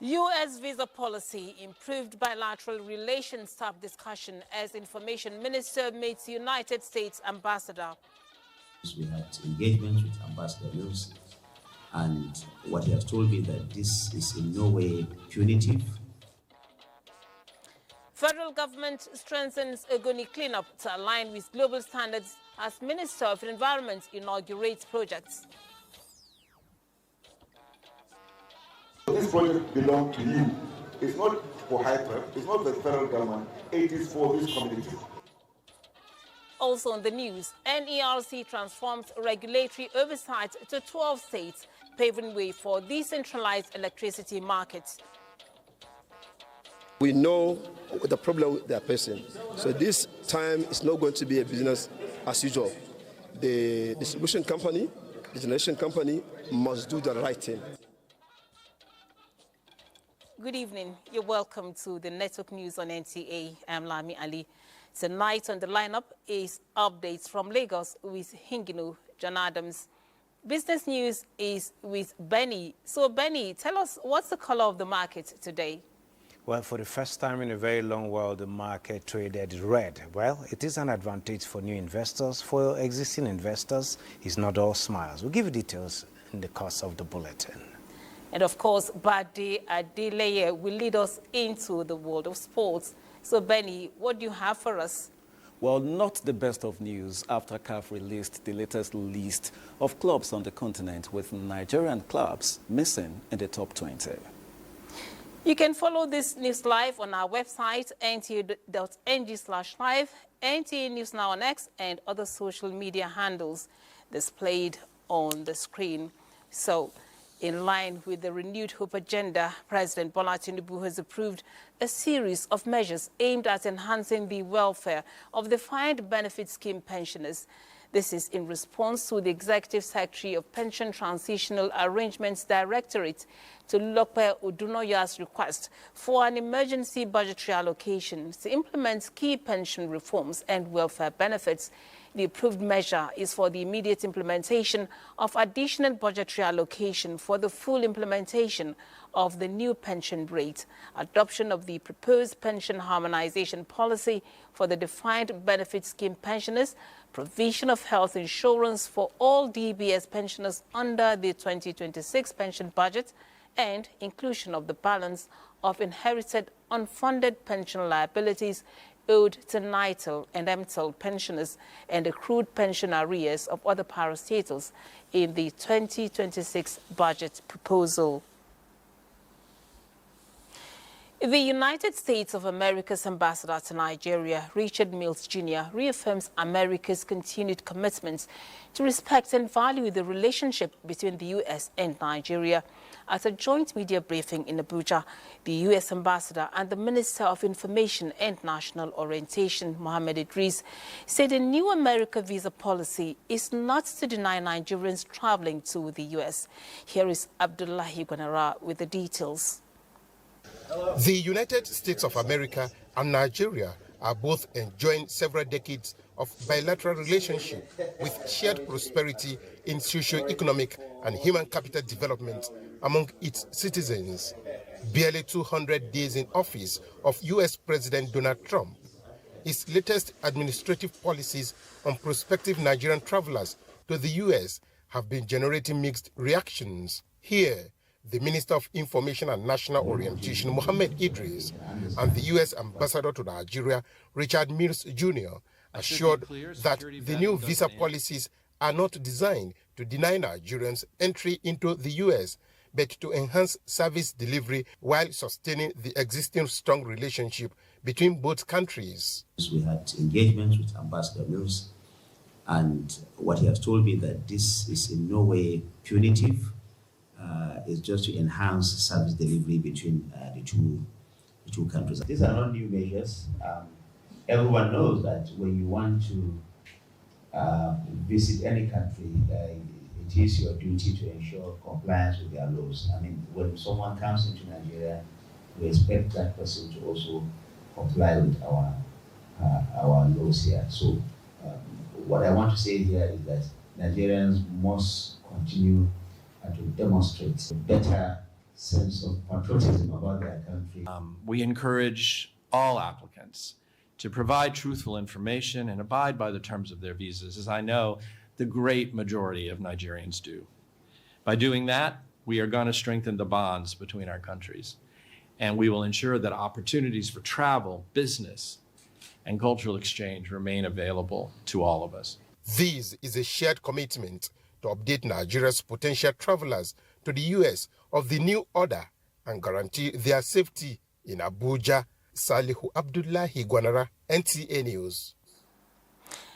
U.S. visa policy improved bilateral relations top discussion as Information Minister meets United States Ambassador. We had engagements with Ambassador Mills, and what he has told me that this is in no way punitive. Federal government strengthens Ogoni cleanup to align with global standards as Minister of Environment inaugurates projects. This project belongs to you. It's not for Hyper, it's not the federal government, it is for this community. Also on the news, NERC transforms regulatory oversight to 12 states, paving way for decentralized electricity markets. We know the problem they are facing, so this time is not going to be a business as usual. The distribution company, the generation company must do the right thing. Good evening. You're welcome to the Network News on NTA. I'm Lami Ali. Tonight on the lineup is updates from Lagos with Hingino John Adams. Business news is with Benny. So Benny, tell us, what's the color of the market today? Well, for the first time in a very long while, the market traded red. Well, it is an advantage for new investors. For existing investors, it's not all smiles. We'll give you details in the course of the bulletin. And of course, Bade Adeleye will lead us into the world of sports. So Benny, what do you have for us? Well, not the best of news after CAF released the latest list of clubs on the continent, with Nigerian clubs missing in the top 20. You can follow this news live on our website, nta.ng/live, NTA News Now on X, and other social media handles displayed on the screen. So, in line with the renewed hope agenda, President Bola Tinubu has approved a series of measures aimed at enhancing the welfare of the defined benefit scheme pensioners. This is in response to the Executive Secretary of Pension Transitional Arrangements Directorate to Lope Odunoya's request for an emergency budgetary allocation to implement key pension reforms and welfare benefits. The approved measure is for the immediate implementation of additional budgetary allocation for the full implementation of the new pension rate, adoption of the proposed pension harmonization policy for the defined benefit scheme pensioners, provision of health insurance for all DBS pensioners under the 2026 pension budget, and inclusion of the balance of inherited unfunded pension liabilities owed to NITIL and MTIL pensioners and accrued pension arrears of other parastatals in the 2026 budget proposal. The United States of America's ambassador to Nigeria, Richard Mills Jr., reaffirms America's continued commitment to respect and value the relationship between the U.S. and Nigeria. At a joint media briefing in Abuja, the U.S. ambassador and the Minister of Information and National Orientation, Mohammed Idris, said a new America visa policy is not to deny Nigerians traveling to the U.S. Here is Abdullahi Gwanara with the details. The United States of America and Nigeria are both enjoying several decades of bilateral relationship with shared prosperity in socio-economic and human capital development among its citizens. Barely 200 days in office of U.S. President Donald Trump, his latest administrative policies on prospective Nigerian travelers to the U.S. have been generating mixed reactions. Here, the Minister of Information and National Orientation, Mohammed Idris, and the U.S. Ambassador to Nigeria, Richard Mills Jr., assured that the new visa policies are not designed to deny Nigerians entry into the U.S., but to enhance service delivery while sustaining the existing strong relationship between both countries. We had engagements with Ambassador Mills, and what he has told me that this is in no way punitive. Is just to enhance service delivery between the two countries. These are not new measures. Everyone knows that when you want to visit any country, it is your duty to ensure compliance with their laws. I mean, when someone comes into Nigeria, we expect that person to also comply with our laws here. So what I want to say here is that Nigerians must continue to demonstrate better sense of patriotism about their country. We encourage all applicants to provide truthful information and abide by the terms of their visas, as I know the great majority of Nigerians do. By doing that, we are going to strengthen the bonds between our countries, and we will ensure that opportunities for travel, business, and cultural exchange remain available to all of us. This is a shared commitment to update Nigeria's potential travelers to the U.S. of the new order and guarantee their safety in Abuja. Salihu Abdullahi Gwanara, NTA News.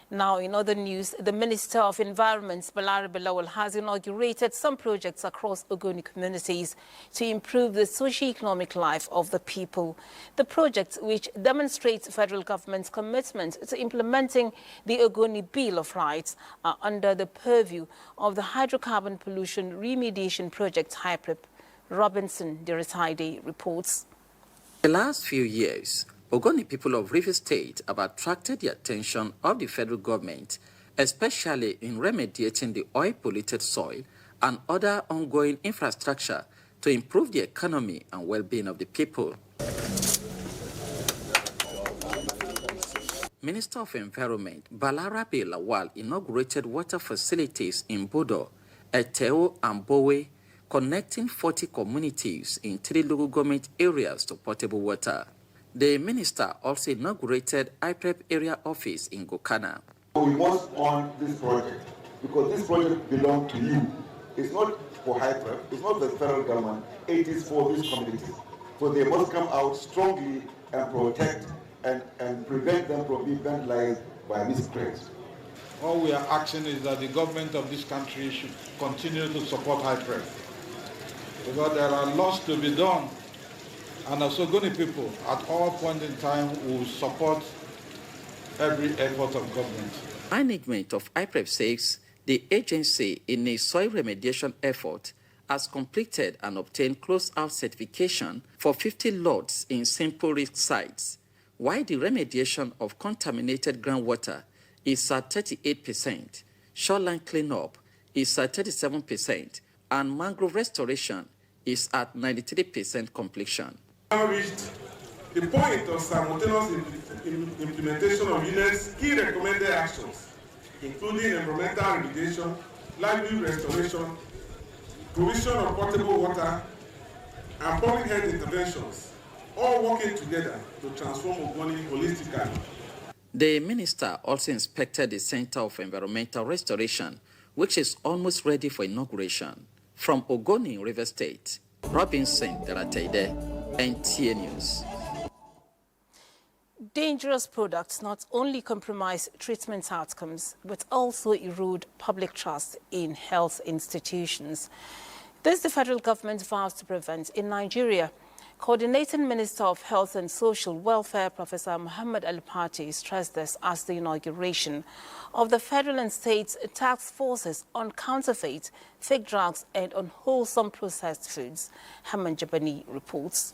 Now, in other news, the Minister of Environment, Balarabe Lawal, has inaugurated some projects across Ogoni communities to improve the socio-economic life of the people. The projects, which demonstrate federal government's commitment to implementing the Ogoni Bill of Rights, are under the purview of the Hydrocarbon Pollution Remediation Project, HYPRIP. Robinson Deritaide reports. The last few years, Ogoni people of Rivers State have attracted the attention of the federal government, especially in remediating the oil-polluted soil and other ongoing infrastructure to improve the economy and well-being of the people. Minister of Environment Balarabe Lawal inaugurated water facilities in Bodo, Eteo and Bowe, connecting 40 communities in 3 local government areas to potable water. The minister also inaugurated IPREP area office in Gokana. We must fund this project because this project belongs to you. It's not for HYPREP, it's not the federal government, it is for this community. So they must come out strongly and protect and prevent them from being vandalized by miscreants. All we are asking is that the government of this country should continue to support HYPREP, because there are lots to be done. And as Ogoni people, at all points in time, will support every effort of government. Management of IPREP says the agency, in a soil remediation effort, has completed and obtained close-out certification for 50 lots in simple risk sites, while the remediation of contaminated groundwater is at 38%, shoreline cleanup is at 37%, and mangrove restoration is at 93% completion. We have reached the point of simultaneous implementation of UNED's key recommended actions, including environmental remediation, livelihood restoration, provision of potable water, and public health interventions, all working together to transform Ogoni holistically. The minister also inspected the Center of Environmental Restoration, which is almost ready for inauguration. From Ogoni, River State, Robinson Derataide, NTA News. Dangerous products not only compromise treatment outcomes, but also erode public trust in health institutions. This the federal government vows to prevent in Nigeria. Coordinating Minister of Health and Social Welfare, Professor Muhammad Al-Pati, stressed this as the inauguration of the federal and state task forces on counterfeit, fake drugs and unwholesome processed foods. Haman Jabani reports.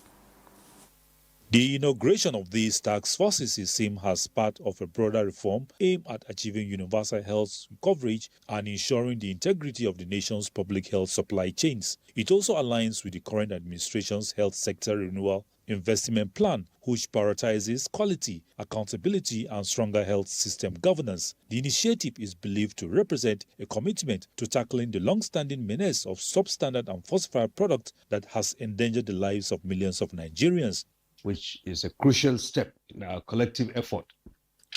The inauguration of these task forces is seen as part of a broader reform aimed at achieving universal health coverage and ensuring the integrity of the nation's public health supply chains. It also aligns with the current administration's health sector renewal investment plan, which prioritizes quality, accountability, and stronger health system governance. The initiative is believed to represent a commitment to tackling the long-standing menace of substandard and falsified products that has endangered the lives of millions of Nigerians, which is a crucial step in our collective effort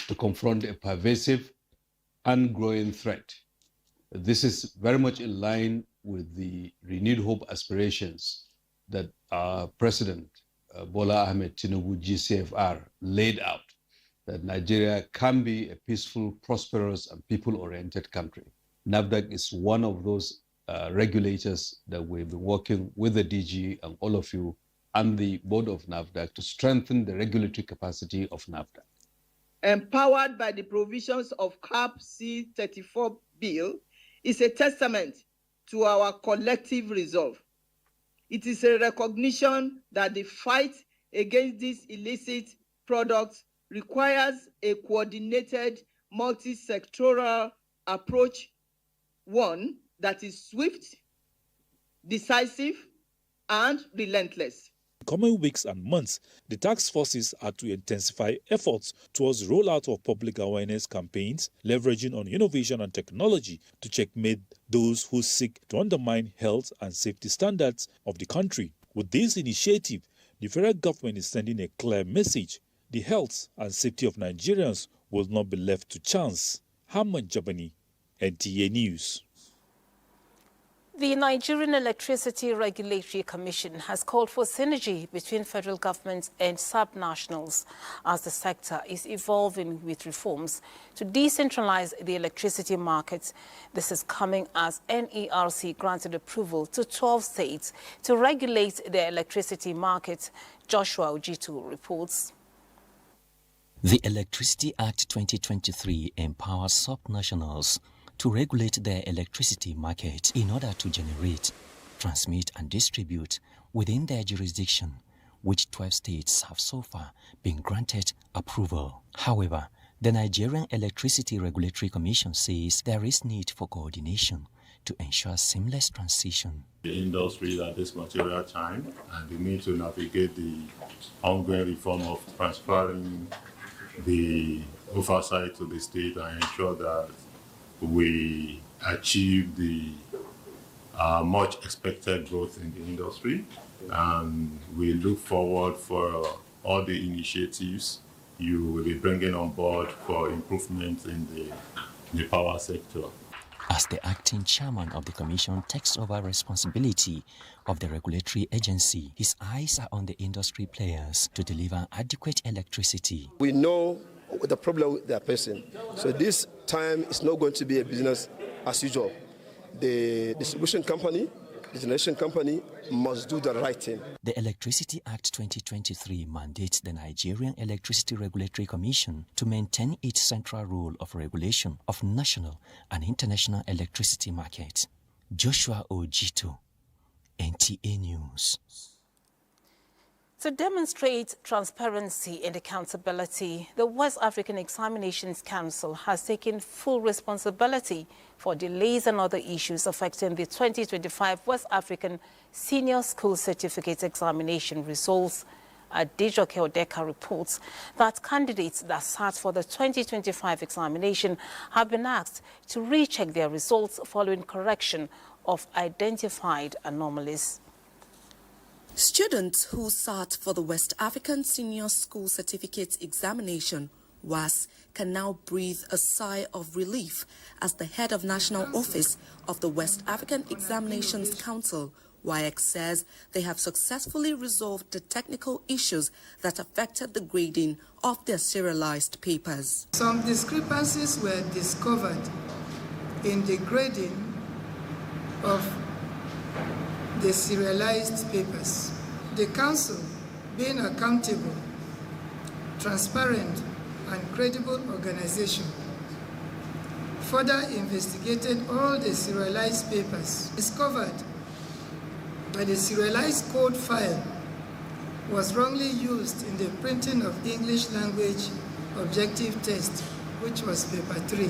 to confront a pervasive and growing threat. This is very much in line with the renewed hope aspirations that our President Bola Ahmed Tinubu GCFR laid out, that Nigeria can be a peaceful, prosperous, and people-oriented country. NAFDAC is one of those regulators that we've been working with the DG and all of you and the board of NAFDAC to strengthen the regulatory capacity of NAFDAC. Empowered by the provisions of CAP C-34 bill, is a testament to our collective resolve. It is a recognition that the fight against these illicit products requires a coordinated, multi-sectoral approach, one that is swift, decisive, and relentless. In coming weeks and months, the task forces are to intensify efforts towards rollout of public awareness campaigns, leveraging on innovation and technology to checkmate those who seek to undermine health and safety standards of the country. With this initiative, the federal government is sending a clear message. The health and safety of Nigerians will not be left to chance. Hamad Jabani, NTA News. The Nigerian Electricity Regulatory Commission has called for synergy between federal government and sub-nationals as the sector is evolving with reforms to decentralize the electricity market. This is coming as NERC granted approval to 12 states to regulate their electricity market. Joshua Ojitu reports. The Electricity Act 2023 empowers sub-nationals to regulate their electricity market in order to generate, transmit and distribute within their jurisdiction, which 12 states have so far been granted approval. However, the Nigerian Electricity Regulatory Commission says there is need for coordination to ensure seamless transition. The industry at this material time and the need to navigate the ongoing reform of transferring the oversight to the state and ensure that we achieve the much expected growth in the industry, and we look forward for all the initiatives you will be bringing on board for improvement in the power sector. As the acting chairman of the commission takes over responsibility of the regulatory agency, his eyes are on the industry players to deliver adequate electricity. We know the problem they are facing. So this time is not going to be a business as usual. The distribution company, the generation company must do the right thing. The Electricity Act 2023 mandates the Nigerian Electricity Regulatory Commission to maintain its central role of regulation of national and international electricity markets. Joshua Ojitu, NTA News. To demonstrate transparency and accountability, the West African Examinations Council has taken full responsibility for delays and other issues affecting the 2025 West African Senior School Certificate Examination results. Adejoke Odeka reports that candidates that sat for the 2025 examination have been asked to recheck their results following correction of identified anomalies. Students who sat for the West African Senior School Certificate Examination, WASC, can now breathe a sigh of relief as the head of National Office of the West African Examinations Council, WAEC, says they have successfully resolved the technical issues that affected the grading of their serialized papers. Some discrepancies were discovered in the grading of the serialized papers. The Council, being accountable, transparent and credible organization, further investigated all the serialized papers. Discovered that the serialized code file was wrongly used in the printing of English language objective test, which was paper 3,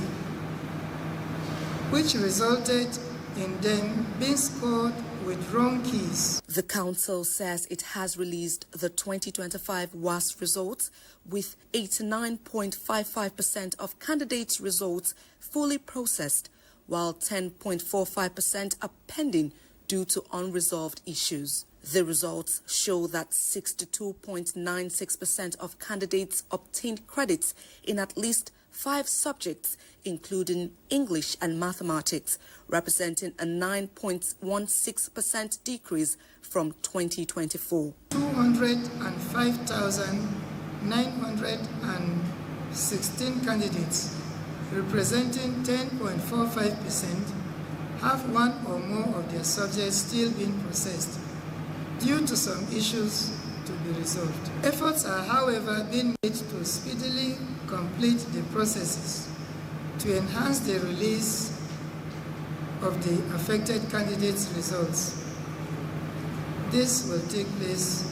which resulted in them being scored with wrong keys. The council says it has released the 2025 WASC results with 89.55% of candidates' results fully processed, while 10.45% are pending due to unresolved issues. The results show that 62.96% of candidates obtained credits in at least 5 subjects, including English and mathematics, representing a 9.16% decrease from 2024. 205,916 candidates, representing 10.45%, have one or more of their subjects still being processed due to some issues to be resolved. Efforts are, however, being made to speedily complete the processes to enhance the release of the affected candidates' results. This will take place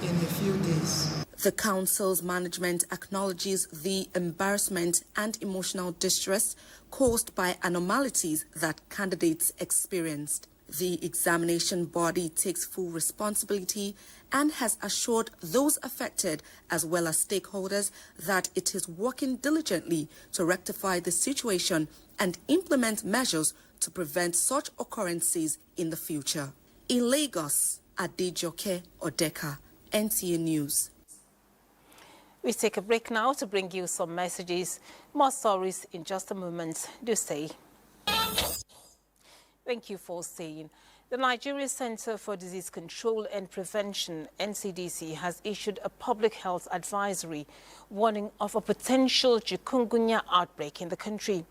in a few days. The council's management acknowledges the embarrassment and emotional distress caused by anomalies that candidates experienced. The examination body takes full responsibility and has assured those affected as well as stakeholders that it is working diligently to rectify the situation and implement measures to prevent such occurrences in the future. In Lagos, Adejoke Odeka, NTA News. We take a break now to bring you some messages. More stories in just a moment. Do stay. Thank you for staying. The Nigerian Center for Disease Control and Prevention, NCDC, has issued a public health advisory warning of a potential chikungunya outbreak in the country.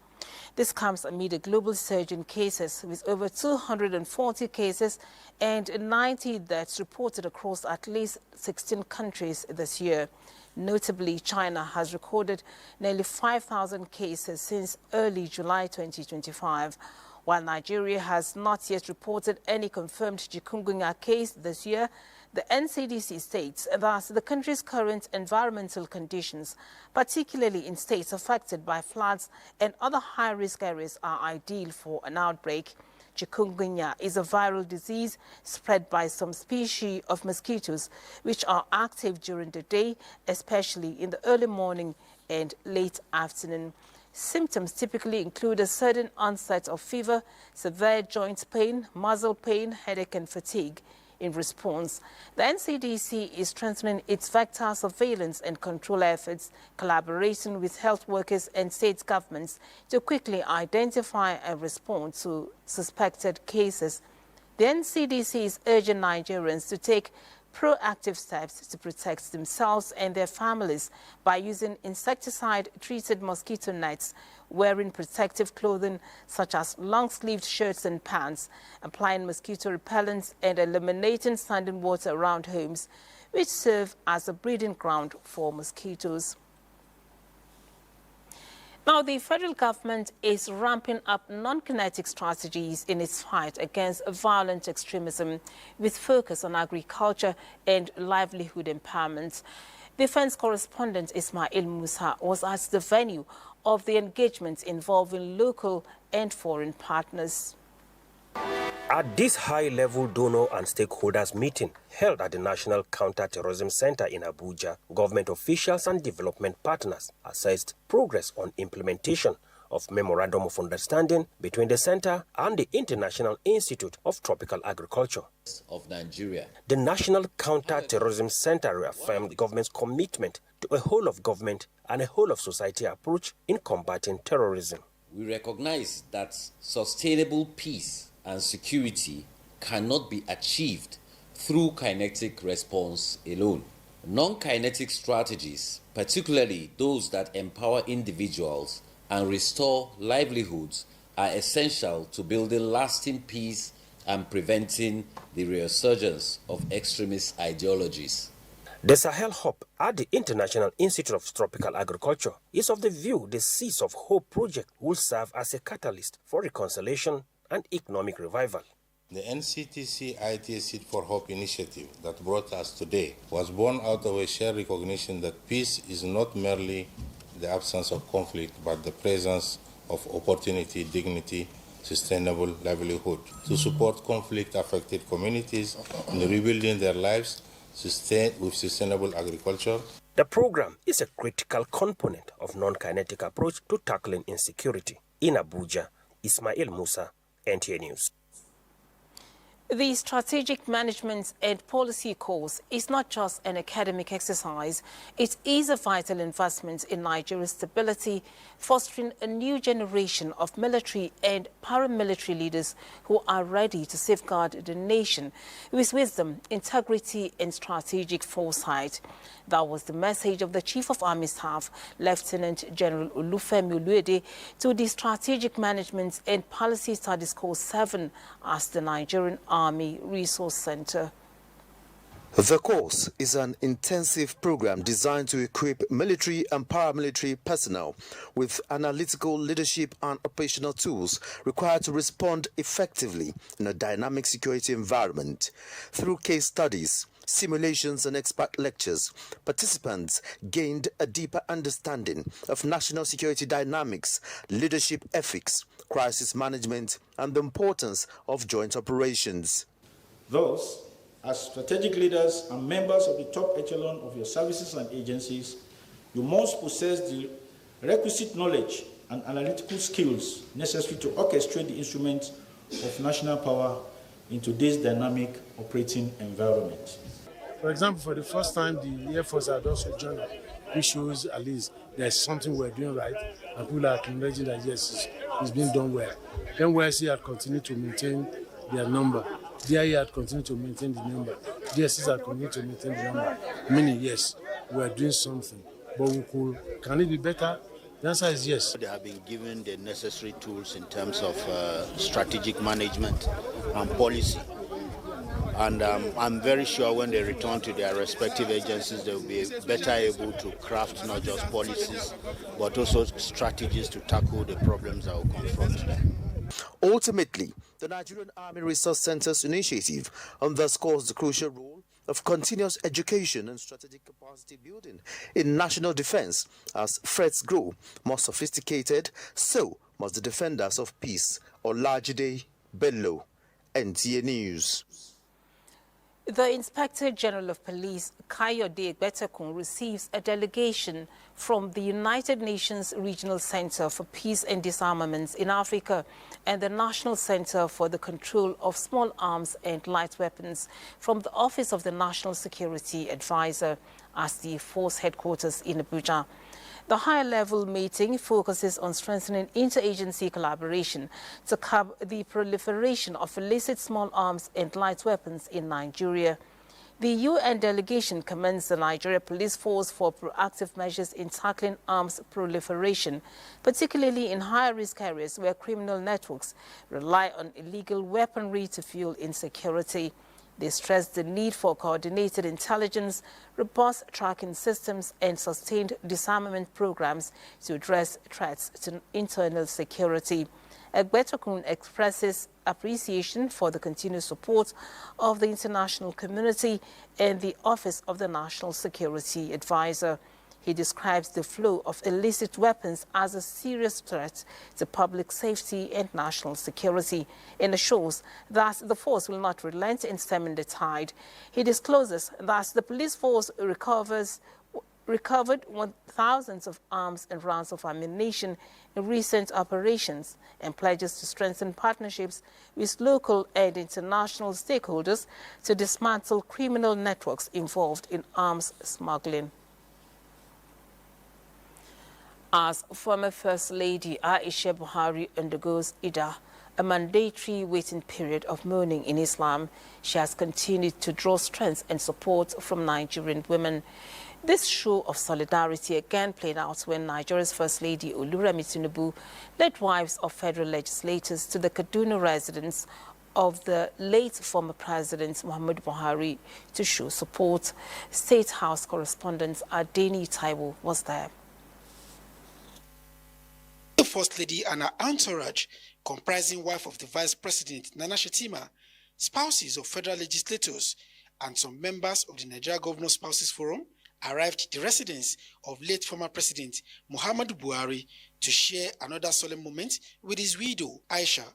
This comes amid a global surge in cases, with over 240 cases and 90 deaths reported across at least 16 countries this year. Notably, China has recorded nearly 5,000 cases since early July 2025. While Nigeria has not yet reported any confirmed chikungunya case this year, the NCDC states that the country's current environmental conditions, particularly in states affected by floods and other high-risk areas, are ideal for an outbreak. Chikungunya is a viral disease spread by some species of mosquitoes, which are active during the day, especially in the early morning and late afternoon. Symptoms typically include a sudden onset of fever, severe joint pain, muscle pain, headache, and fatigue. In response, the NCDC is strengthening its vector surveillance and control efforts, collaborating with health workers and state governments to quickly identify and respond to suspected cases. The NCDC is urging Nigerians to take proactive steps to protect themselves and their families by using insecticide-treated mosquito nets, wearing protective clothing such as long-sleeved shirts and pants, applying mosquito repellents, and eliminating standing water around homes, which serve as a breeding ground for mosquitoes. Now, the federal government is ramping up non-kinetic strategies in its fight against violent extremism, with focus on agriculture and livelihood empowerment. Defense correspondent Ismail Musa was at the venue of the engagement involving local and foreign partners. At this high-level donor and stakeholders meeting held at the National Counter-Terrorism Center in Abuja, government officials and development partners assessed progress on implementation of Memorandum of Understanding between the center and the International Institute of Tropical Agriculture of Nigeria. The National Counter-Terrorism Center reaffirmed the government's commitment to a whole-of-government and a whole-of-society approach in combating terrorism. We recognize that sustainable peace and security cannot be achieved through kinetic response alone. Non-kinetic strategies, particularly those that empower individuals and restore livelihoods, are essential to building lasting peace and preventing the resurgence of extremist ideologies. The Sahel Hub at the International Institute of Tropical Agriculture is of the view the Seeds of Hope project will serve as a catalyst for reconciliation and economic revival. The NCTC IT Seed for Hope initiative that brought us today was born out of a shared recognition that peace is not merely the absence of conflict, but the presence of opportunity, dignity, sustainable livelihood. To support conflict-affected communities in rebuilding their lives with sustainable agriculture. The program is a critical component of non-kinetic approach to tackling insecurity. In Abuja, Ismail Musa, NTA News. The Strategic Management and Policy course is not just an academic exercise. It is a vital investment in Nigeria's stability, fostering a new generation of military and paramilitary leaders who are ready to safeguard the nation with wisdom, integrity, and strategic foresight. That was the message of the Chief of Army Staff, Lieutenant General Olufemi Oluede, to the Strategic Management and Policy Studies Course 7 at the Nigerian Army Resource Center. The course is an intensive program designed to equip military and paramilitary personnel with analytical leadership and operational tools required to respond effectively in a dynamic security environment. Through case studies, simulations and expert lectures, participants gained a deeper understanding of national security dynamics, leadership ethics, crisis management, and the importance of joint operations. Thus, as strategic leaders and members of the top echelon of your services and agencies, you must possess the requisite knowledge and analytical skills necessary to orchestrate the instruments of national power into this dynamic operating environment. For example, for the first time, the Air Force had also joined up, which shows at least there's something we're doing right, and people are acknowledging that yes, it's being done well. Then YC had continued to maintain their number. DIA had continued to maintain the number. DSS had continued to maintain the number. Meaning, yes, we are doing something. But can it be better? The answer is yes. They have been given the necessary tools in terms of strategic management and policy. And I'm very sure when they return to their respective agencies, they'll be better able to craft not just policies, but also strategies to tackle the problems that will confront them. Ultimately, the Nigerian Army Resource Center's initiative underscores the crucial role of continuous education and strategic capacity building in national defense. As threats grow more sophisticated, so must the defenders of peace. Olajide Bello, NTA News. The Inspector General of Police, Kayode Egbetekun, receives a delegation from the United Nations Regional Center for Peace and Disarmament in Africa and the National Center for the Control of Small Arms and Light Weapons from the Office of the National Security Advisor as the force headquarters in Abuja. The high-level meeting focuses on strengthening interagency collaboration to curb the proliferation of illicit small arms and light weapons in Nigeria. The UN delegation commends the Nigeria Police Force for proactive measures in tackling arms proliferation, particularly in high-risk areas where criminal networks rely on illegal weaponry to fuel insecurity. They stressed the need for coordinated intelligence, robust tracking systems, and sustained disarmament programs to address threats to internal security. Egbetekun expresses appreciation for the continued support of the international community and the Office of the National Security Advisor. He describes the flow of illicit weapons as a serious threat to public safety and national security and assures that the force will not relent in stemming the tide. He discloses that the police force recovered thousands of arms and rounds of ammunition in recent operations and pledges to strengthen partnerships with local and international stakeholders to dismantle criminal networks involved in arms smuggling. As former First Lady Aisha Buhari undergoes Ida, a mandatory waiting period of mourning in Islam, she has continued to draw strength and support from Nigerian women. This show of solidarity again played out when Nigeria's First Lady Oluremi Tinubu led wives of federal legislators to the Kaduna residence of the late former President Muhammadu Buhari to show support. State House correspondent Adeni Taiwo was there. The First Lady and her entourage, comprising wife of the Vice President Nana Shetima, spouses of federal legislators, and some members of the Nigeria Governor Spouses Forum, arrived at the residence of late former President Muhammadu Buhari to share another solemn moment with his widow, Aisha.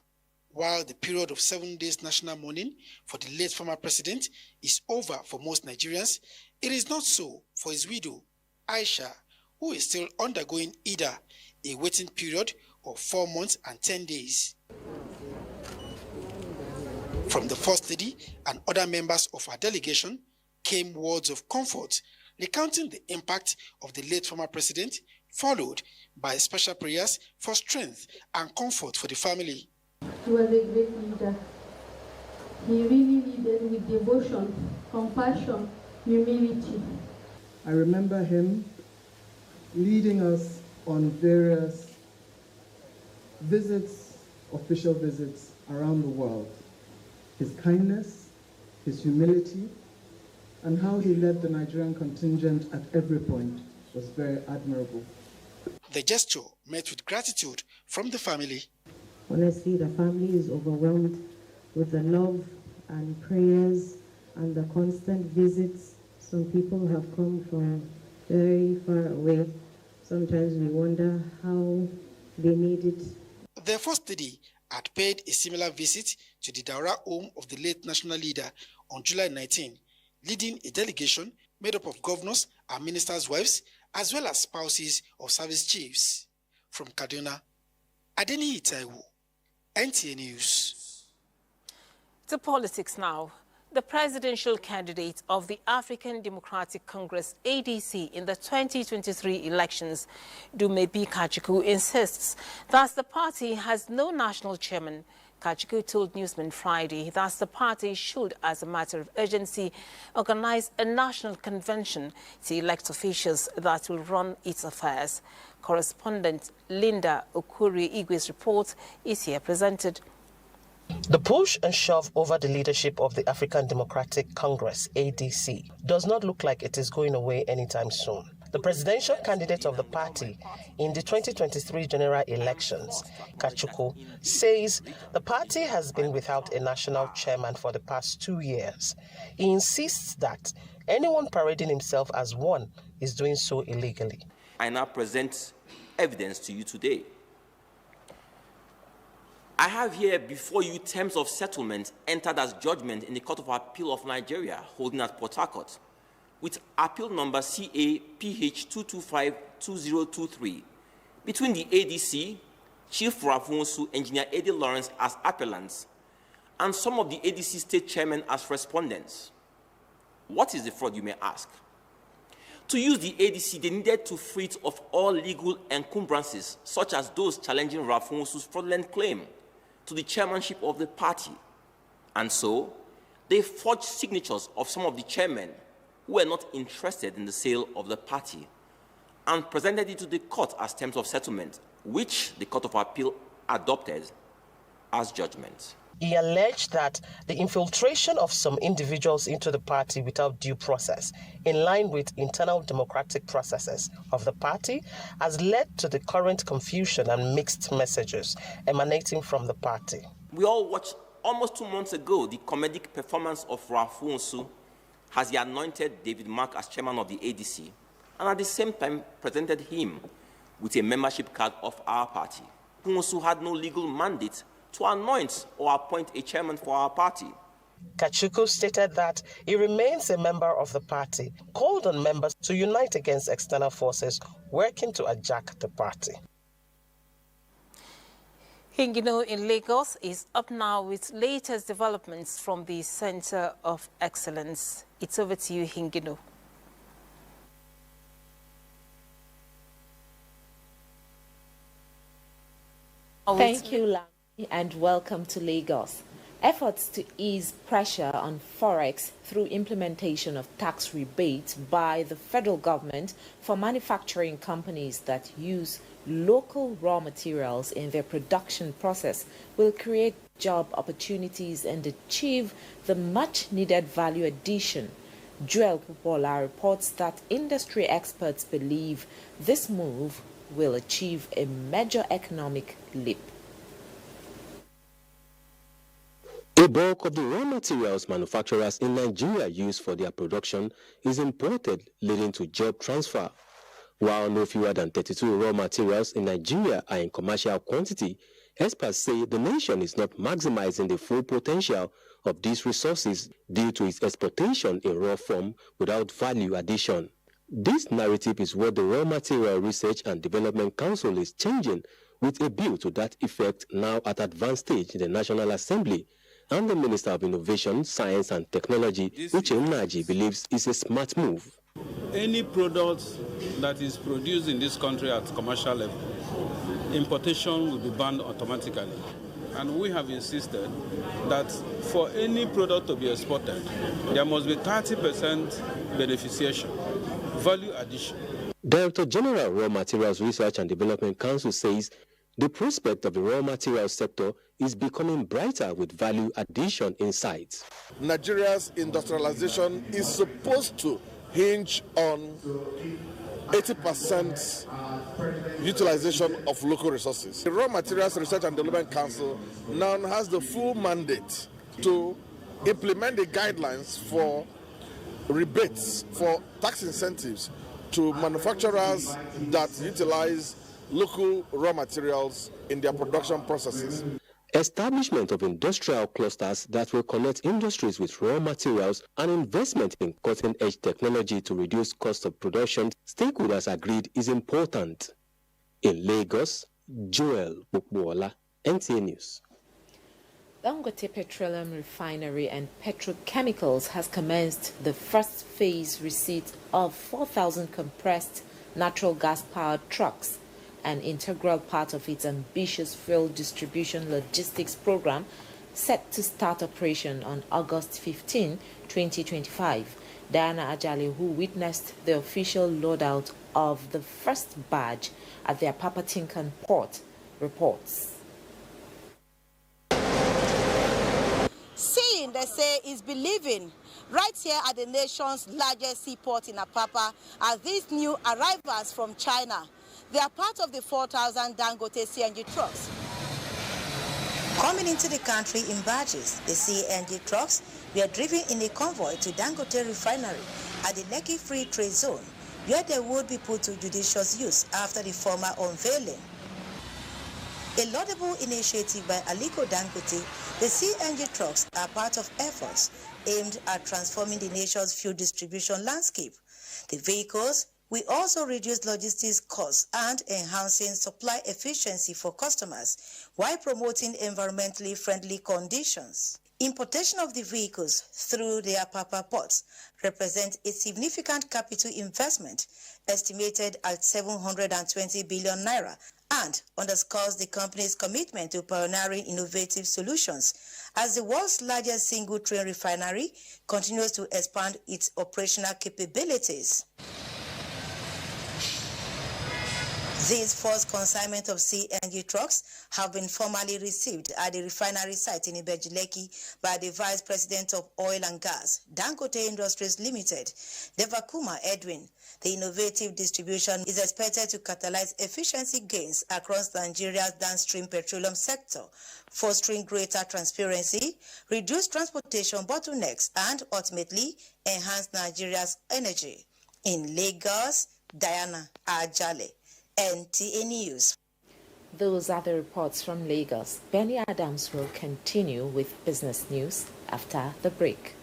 While the period of 7 days national mourning for the late former president is over for most Nigerians, it is not so for his widow, Aisha, who is still undergoing Ida, a waiting period of 4 months and 10 days. From the First Lady and other members of our delegation came words of comfort, recounting the impact of the late former president, followed by special prayers for strength and comfort for the family. He was a great leader. He really leaded with devotion, compassion, humility. I remember him leading us on various visits, official visits around the world. His kindness, his humility, and how he led the Nigerian contingent at every point was very admirable. The gesture met with gratitude from the family. Honestly, the family is overwhelmed with the love and prayers and the constant visits. Some people have come from very far away. Sometimes we wonder how they need it. The first lady had paid a similar visit to the Daura home of the late national leader on July 19, leading a delegation made up of governors and ministers' wives, as well as spouses of service chiefs. From Kaduna, Adeni Itaiwu, NTA News. To politics now. The presidential candidate of the African Democratic Congress, ADC, in the 2023 elections, Dumebi Kachukwu, insists that the party has no national chairman. Kachukwu told Newsman Friday that the party should, as a matter of urgency, organize a national convention to elect officials that will run its affairs. Correspondent Linda Okuri-Igwe's report is here presented. The push and shove over the leadership of the African Democratic Congress, ADC, does not look like it is going away anytime soon. The presidential candidate of the party in the 2023 general elections, Kachukwu, says the party has been without a national chairman for the past 2 years. He insists that anyone parading himself as one is doing so illegally. I now present evidence to you today. I have here before you terms of settlement entered as judgment in the Court of Appeal of Nigeria, holding at Port Harcourt, with appeal number CA-PH 225-2023, between the ADC, Chief Rafunsu, Engineer Eddie Lawrence as appellants, and some of the ADC state chairmen as respondents. What is the fraud, you may ask? To use the ADC, they needed to free it of all legal encumbrances, such as those challenging Rafunsu's fraudulent claim to the chairmanship of the party. And so, they forged signatures of some of the chairmen who were not interested in the sale of the party and presented it to the court as terms of settlement, which the Court of Appeal adopted as judgment. He alleged that the infiltration of some individuals into the party without due process, in line with internal democratic processes of the party, has led to the current confusion and mixed messages emanating from the party. We all watched almost 2 months ago the comedic performance of Rafunsu as he anointed David Mark as chairman of the ADC, and at the same time presented him with a membership card of our party. Rafunsu had no legal mandate to anoint or appoint a chairman for our party. Kachukwu stated that he remains a member of the party, called on members to unite against external forces working to hijack the party. Hingino in Lagos is up now with latest developments from the Center of Excellence. It's over to you, Hingino. Thank you, Lam, and welcome to Lagos. Efforts to ease pressure on Forex through implementation of tax rebates by the federal government for manufacturing companies that use local raw materials in their production process will create job opportunities and achieve the much-needed value addition. Joel Pupola reports that industry experts believe this move will achieve a major economic leap. A bulk of the raw materials manufacturers in Nigeria use for their production is imported, leading to job transfer. While no fewer than 32 raw materials in Nigeria are in commercial quantity, experts say the nation is not maximizing the full potential of these resources due to its exportation in raw form without value addition. This narrative is what the Raw Material Research and Development Council is changing, with a bill to that effect now at advanced stage in the National Assembly, and the Minister of Innovation, Science and Technology, Uche Nnaji, believes is a smart move. Any product that is produced in this country at commercial level, importation will be banned automatically. And we have insisted that for any product to be exported, there must be 30% beneficiation, value addition. Director General Raw Materials Research and Development Council says the prospect of the raw materials sector is becoming brighter with value addition in sight. Nigeria's industrialization is supposed to hinge on 80% utilization of local resources. The Raw Materials Research and Development Council now has the full mandate to implement the guidelines for rebates, for tax incentives to manufacturers that utilize local raw materials in their production processes. Establishment of industrial clusters that will connect industries with raw materials and investment in cutting-edge technology to reduce cost of production, stakeholders agreed is important. In Lagos, Joel Bukbuola, NTA News. Dangote Petroleum Refinery and Petrochemicals has commenced the first phase receipt of 4,000 compressed natural gas-powered trucks, an integral part of its ambitious fuel distribution logistics program set to start operation on August 15, 2025. Diana Ajale, who witnessed the official loadout of the first barge at the Apapa Tinkan port, reports. Seeing, they say, is believing. Right here at the nation's largest seaport in Apapa are these new arrivals from China. They are part of the 4,000 Dangote CNG trucks. Coming into the country in barges, the CNG trucks were driven in a convoy to Dangote Refinery at the Lekki Free Trade Zone, where they would be put to judicious use after the former unveiling. A laudable initiative by Aliko Dangote, the CNG trucks are part of efforts aimed at transforming the nation's fuel distribution landscape. The vehicles will also reduce logistics costs and enhancing supply efficiency for customers while promoting environmentally friendly conditions. Importation of the vehicles through the Apapa ports represents a significant capital investment estimated at 720 billion naira and underscores the company's commitment to pioneering innovative solutions as the world's largest single-train refinery continues to expand its operational capabilities. These first consignment of CNG trucks have been formally received at the refinery site in Ibejileki by the Vice President of Oil and Gas, Dangote Industries Limited, Devakuma Edwin. The innovative distribution is expected to catalyze efficiency gains across Nigeria's downstream petroleum sector, fostering greater transparency, reduce transportation bottlenecks, and ultimately enhance Nigeria's energy. In Lagos, Diana Ajale, NTA News. Those are the reports from Lagos. Benny Adams will continue with business news after the break.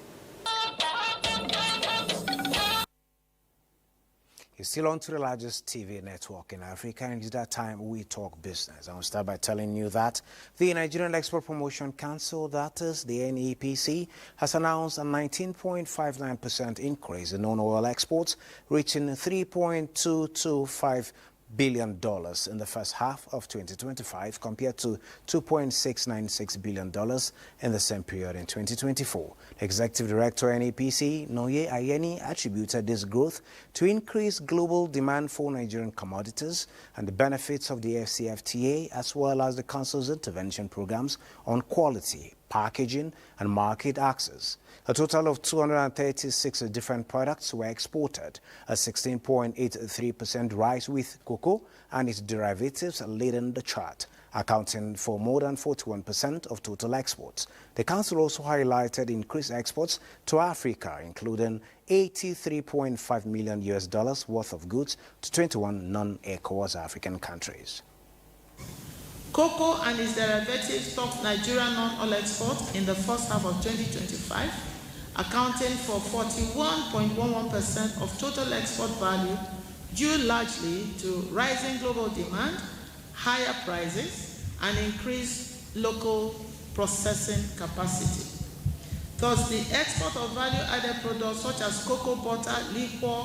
You're still on to the largest TV network in Africa, and it's that time we talk business. I'll start by telling you that the Nigerian Export Promotion Council, that is the NEPC, has announced a 19.59% increase in non-oil exports, reaching $3.225 billion in the first half of 2025 compared to $2.696 billion in the same period in 2024. The Executive Director NEPC, Noye Ayeni, attributed this growth to increased global demand for Nigerian commodities and the benefits of the FCFTA, as well as the Council's intervention programs on quality, packaging and market access. A total of 236 different products were exported, a 16.83% rise, with cocoa and its derivatives leading the chart, accounting for more than 41% of total exports. The Council also highlighted increased exports to Africa, including $83.5 million worth of goods to 21 non-ECOWAS African countries. Cocoa and its derivatives topped Nigerian non-oil exports in the first half of 2025, accounting for 41.11% of total export value, due largely to rising global demand, higher prices, and increased local processing capacity. Thus, the export of value-added products such as cocoa butter, liquor,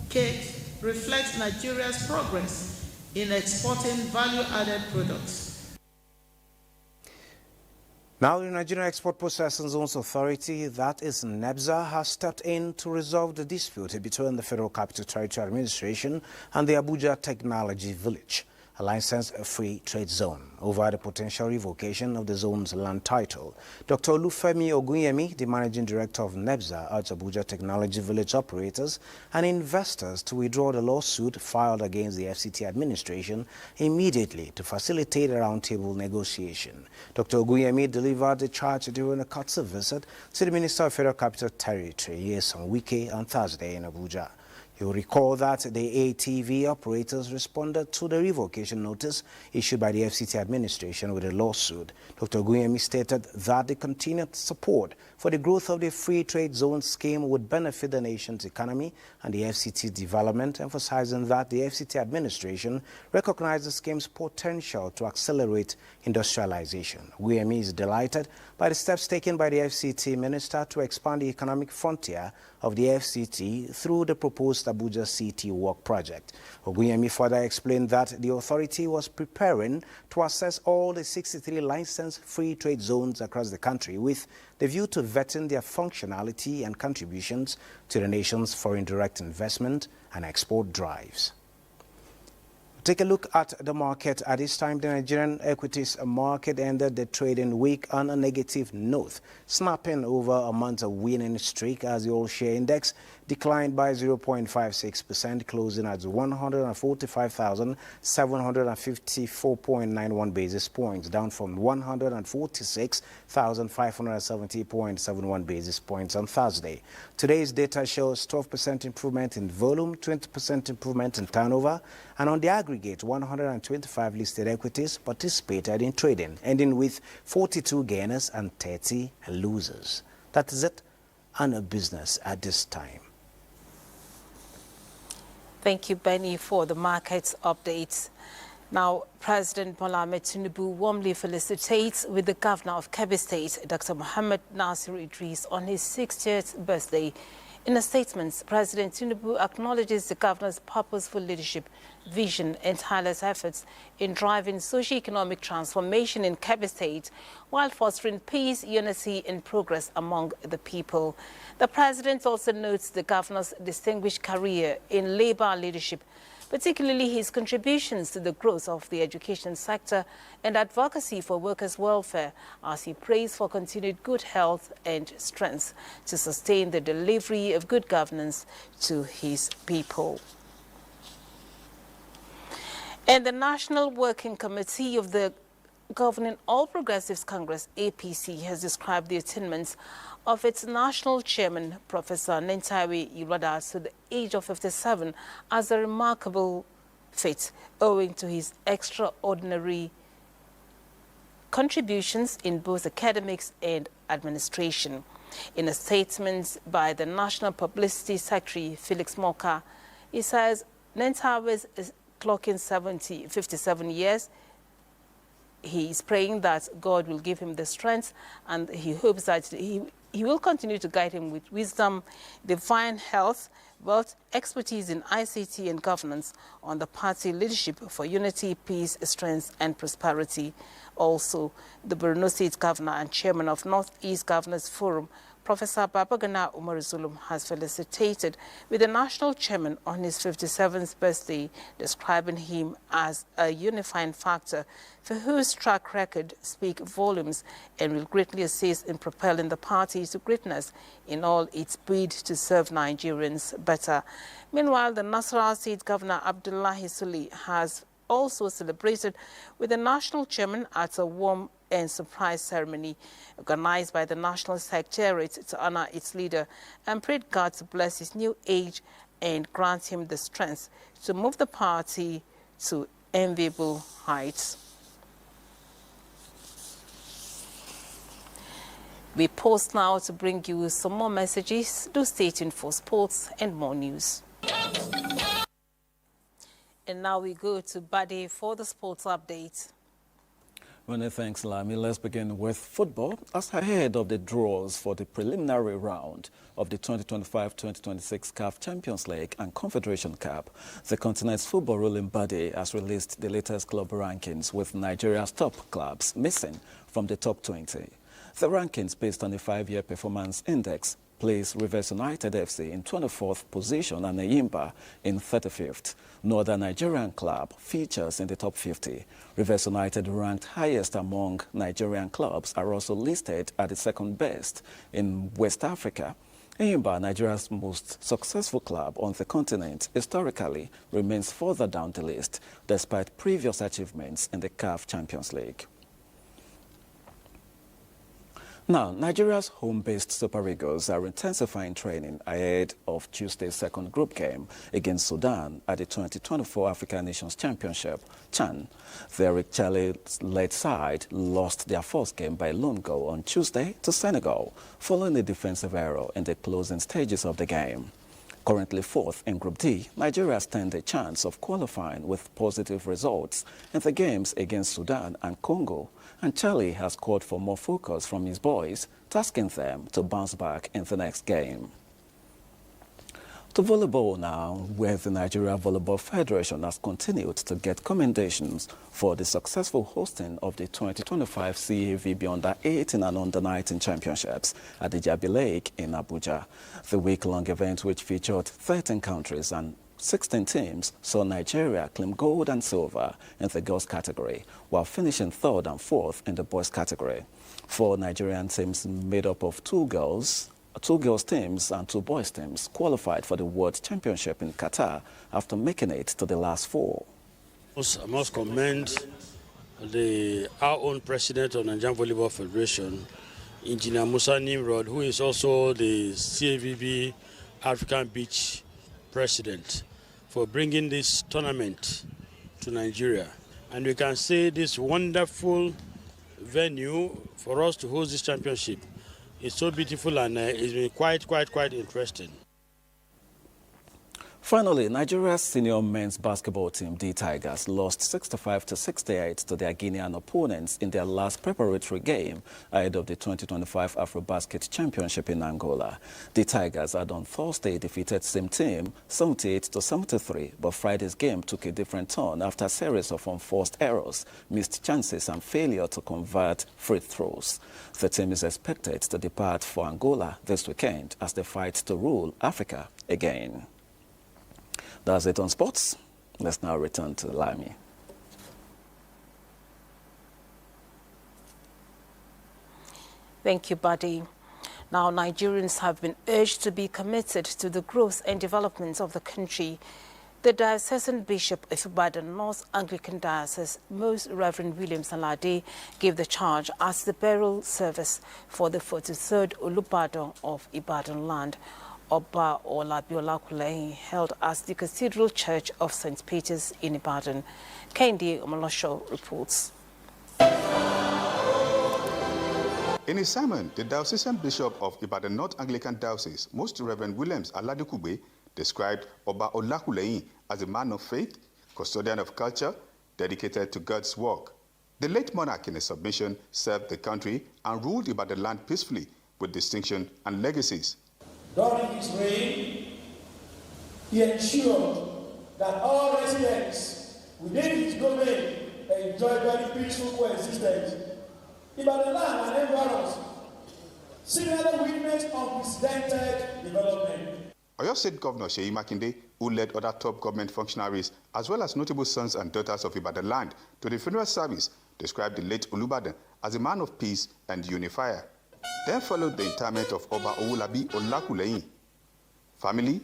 cake reflects Nigeria's progress in exporting value-added products. Now, the Nigerian Export Processing Zones Authority, that is NEBZA, has stepped in to resolve the dispute between the Federal Capital Territory Administration and the Abuja Technology Village. a license-free trade zone over the potential revocation of the zone's land title. Dr. Olufemi Ogunyemi, the managing director of NEBSA, urged Abuja Technology Village operators and investors to withdraw the lawsuit filed against the FCT administration immediately to facilitate a roundtable negotiation. Dr. Ogunyemi delivered the charge during a courtesy visit to the Minister of Federal Capital Territory, Nyesom Wike, on Thursday in Abuja. You'll recall that the ATV operators responded to the revocation notice issued by the FCT administration with a lawsuit. Dr. Ogunyemi stated that the continued support for the growth of the free trade zone scheme would benefit the nation's economy and the FCT's development, emphasizing that the FCT administration recognized the scheme's potential to accelerate industrialization. Ogunyemi is delighted by the steps taken by the FCT minister to expand the economic frontier of the FCT through the proposed Abuja City Walk project. Ogunyemi further explained that the authority was preparing to assess all the 63 licensed free trade zones across the country with the view to vetting their functionality and contributions to the nation's foreign direct investment and export drives. Take a look at the market. At this time, the Nigerian equities market ended the trading week on a negative note, snapping over a month of winning streak as the all-share index declined by 0.56%, closing at 145,754.91 basis points, down from 146,570.71 basis points on Thursday. Today's data shows 12% improvement in volume, 20% improvement in turnover, and on the aggregate, 125 listed equities participated in trading, ending with 42 gainers and 30 losers. That is it on a business at this time. Thank you, Benny, for the markets updates. Now, President Bola Ahmed Tinubu warmly felicitates with the governor of Kebbi State, Dr. Muhammad Nasir Idris, on his 60th birthday. In a statement, President Tinubu acknowledges the governor's purposeful leadership, vision and tireless efforts in driving socio-economic transformation in Kebbi State while fostering peace, unity and progress among the people. The president also notes the governor's distinguished career in labor leadership, particularly his contributions to the growth of the education sector and advocacy for workers' welfare, as he prays for continued good health and strength to sustain the delivery of good governance to his people. And the National Working Committee of the Governing All Progressives Congress, APC, has described the attainments of its national chairman, Professor Nentawe Irada, to the age of 57 as a remarkable feat, owing to his extraordinary contributions in both academics and administration. In a statement by the National Publicity Secretary, Felix Moka, he says Nentawe is clocking 57 years. He is praying that God will give him the strength, and he hopes that he will continue to guide him with wisdom, divine health, wealth, expertise in ICT and governance on the party leadership for unity, peace, strength and prosperity. Also, the Borno State Governor and Chairman of Northeast Governors Forum, Professor Babagana Umar Zulum, has felicitated with the national chairman on his 57th birthday, describing him as a unifying factor for whose track record speak volumes and will greatly assist in propelling the party to greatness in all its bid to serve Nigerians better. Meanwhile, the Nasarawa State Governor Abdullahi Suli has also celebrated with the national chairman at a warm and surprise ceremony organized by the National Secretariat to honor its leader, and prayed God to bless his new age and grant him the strength to move the party to enviable heights. We pause now to bring you some more messages. Do stay tuned for sports and more news. And now we go to Bade for the sports update. Many thanks, Lami. Let's begin with football. As ahead of the draws for the preliminary round of the 2025-2026 CAF Champions League and Confederation Cup, the continent's football ruling body has released the latest club rankings, with Nigeria's top clubs missing from the top 20. The rankings, based on the 5-year performance index, placed Rivers United FC in 24th position and Eyimba in 35th. No other Nigerian club features in the top 50. Rivers United, ranked highest among Nigerian clubs, are also listed at the second best in West Africa. Eyimba, Nigeria's most successful club on the continent, historically remains further down the list, despite previous achievements in the CAF Champions League. Now, Nigeria's home-based Super Eagles are intensifying training ahead of Tuesday's second group game against Sudan at the 2024 African Nations Championship, CHAN. The Eric Charlie-led side lost their first game by lone goal on Tuesday to Senegal, following a defensive error in the closing stages of the game. Currently fourth in Group D, Nigeria stands a chance of qualifying with positive results in the games against Sudan and Congo, and Charlie has called for more focus from his boys, tasking them to bounce back in the next game. To volleyball now, where the Nigeria Volleyball Federation has continued to get commendations for the successful hosting of the 2025 CAVB Under-18 and Under-19 Championships at the Jabi Lake in Abuja. The week-long event, which featured 13 countries and 16 teams, saw Nigeria claim gold and silver in the girls category, while finishing third and fourth in the boys category. 4 Nigerian teams made up of 2 girls teams and 2 boys teams qualified for the World Championship in Qatar after making it to the last 4. I must commend our own president of Nigerian Volleyball Federation, Engineer Musa Nimrod, who is also the CAVB African Beach president, for bringing this tournament to Nigeria. And we can say this wonderful venue for us to host this championship is so beautiful, and it's been quite interesting. Finally, Nigeria's senior men's basketball team, the Tigers, lost 65-68 to their Guinean opponents in their last preparatory game ahead of the 2025 AfroBasket Championship in Angola. The Tigers had on Thursday defeated same team 78-73, but Friday's game took a different turn after a series of unforced errors, missed chances and failure to convert free throws. The team is expected to depart for Angola this weekend as they fight to rule Africa again. That's it on sports. Let's now return to Lami. Thank you, Buddy. Now, Nigerians have been urged to be committed to the growth and development of the country. The Diocesan Bishop of Ibadan North Anglican Diocese, Most Reverend William Salade, gave the charge as the burial service for the 43rd Olubadan of Ibadan land, Oba Olabi Olakulehin, held as the Cathedral Church of St. Peter's in Ibadan. Kendi Omolosho reports. In his sermon, the Diocesan Bishop of Ibadan North Anglican Diocese, Most Reverend Williams Aladekugbe, described Oba Olakulehin as a man of faith, custodian of culture, dedicated to God's work. The late monarch in his submission served the country and ruled Ibadan land peacefully with distinction and legacies. During his reign, he ensured that all residents within his domain enjoy very peaceful coexistence. Ibadan land and environs similarly witnessed unprecedented development. Oyo State Governor Seyi Makinde, who led other top government functionaries as well as notable sons and daughters of Ibadan land to the funeral service, described the late Olubadan as a man of peace and unifier. Then followed the interment of Oba Olabi Olakulehin. Family,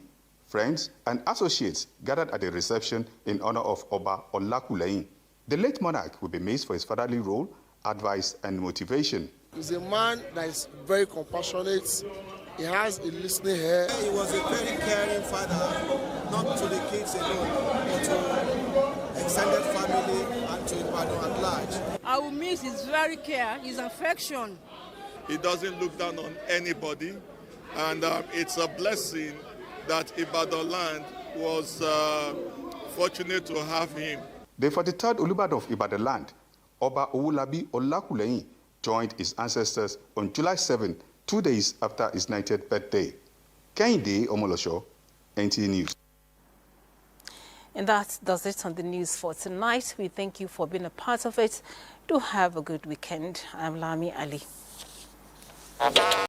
friends, and associates gathered at the reception in honor of Oba Olakulehin. The late monarch will be missed for his fatherly role, advice, and motivation. He's a man that is very compassionate. He has a listening ear. He was a very caring father, not to the kids alone, but to extended family and to Ibadan at large. I will miss his very care, his affection. He doesn't look down on anybody, and it's a blessing that Ibadan land was fortunate to have him. The 43rd Olubadan of Ibadan land, Oba Olabi Olakulehin, joined his ancestors on July 7, 2 days after his 90th birthday. Kendi Omolosho, NTA News. And that does it on the news for tonight. We thank you for being a part of it. Do have a good weekend. I'm Lami Ali.